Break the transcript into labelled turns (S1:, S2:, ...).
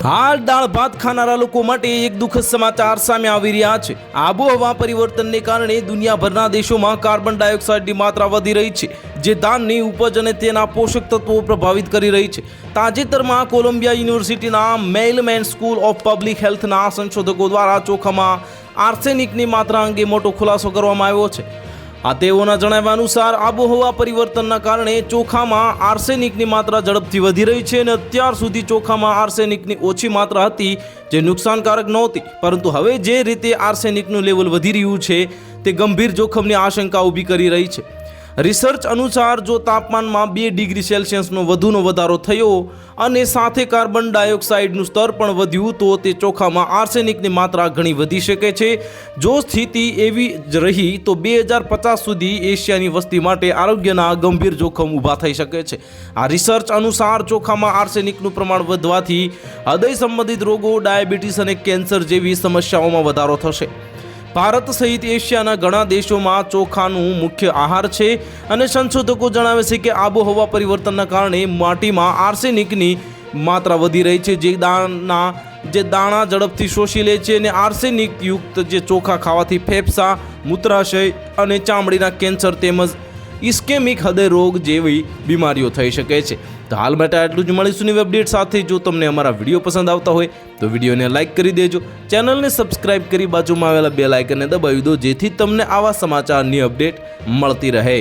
S1: હાલ દાળ ભાત ખાનારા લોકો માટે એક દુઃખદ સમાચાર સામે આવી રહ્યા છે। આબોહવા પરિવર્તનને કારણે દુનિયાભરના દેશોમાં કાર્બન ડાયોક્સાઇડની માત્રા વધી રહી છે, જે ધાનની ઉપજ અને તેના પોષક તત્વો પ્રભાવિત કરી રહી છે। તાજેતરમાં કોલંબિયા યુનિવર્સિટીના મેલમેન સ્કૂલ ઓફ પબ્લિક હેલ્થના સંશોધકો દ્વારા ચોખામાં આર્સેનિકની માત્રા અંગે મોટો ખુલાસો કરવામાં આવ્યો છે। તેઓના જણાવ્યા અનુસાર આબોહવા પરિવર્તનના કારણે ચોખામાં આર્સેનિકની માત્રા ઝડપથી વધી રહી છે અને અત્યાર સુધી ચોખામાં આર્સેનિકની ઓછી માત્રા હતી, જે નુકસાનકારક નહોતી, પરંતુ હવે જે રીતે આર્સેનિકનું લેવલ વધી રહ્યું છે તે ગંભીર જોખમની આશંકા ઊભી કરી રહી છે। રિસર્ચ અનુસાર જો તાપમાનમાં 2 ડિગ્રી સેલ્સિયસનો વધુનો વધારો થયો અને સાથે કાર્બન ડાયોક્સાઇડનું સ્તર પણ વધ્યું તો તે ચોખામાં આર્સેનિકની માત્રા ઘણી વધી શકે છે। જો સ્થિતિ એવી જ રહી તો 2050 સુધી એશિયાની વસ્તી માટે આરોગ્યના ગંભીર જોખમ ઊભા થઈ શકે છે। આ રિસર્ચ અનુસાર ચોખામાં આર્સેનિકનું પ્રમાણ વધવાથી હૃદય સંબંધિત રોગો, ડાયાબિટીસ અને કેન્સર જેવી સમસ્યાઓમાં વધારો થશે। ભારત સહિત એશિયાના ઘણા દેશોમાં ચોખાનું મુખ્ય આહાર છે અને સંશોધકો જણાવે છે કે આબોહવા પરિવર્તનના કારણે માટીમાં આર્સેનિકની માત્રા વધી રહી છે, જે દાણા ઝડપથી શોષી લે છે અને આર્સેનિક યુક્ત જે ચોખા ખાવાથી ફેફસા, મૂત્રાશય અને ચામડીના કેન્સર તેમજ ઇસ્કેમિક હૃદય રોગ જેવી બીમારીઓ થઈ શકે છે। તો હાલ માટે આટલું જ। મળીશું નવી અપડેટ સાથે। જો તમને અમારા વિડીયો પસંદ આવતા હોય તો વિડીયોને લાઇક કરી દેજો, ચેનલને સબસ્ક્રાઇબ કરી બાજુમાં આવેલા બેલ આઇકનને દબાવી દો, જેથી તમને આવા સમાચારની અપડેટ મળતી રહે।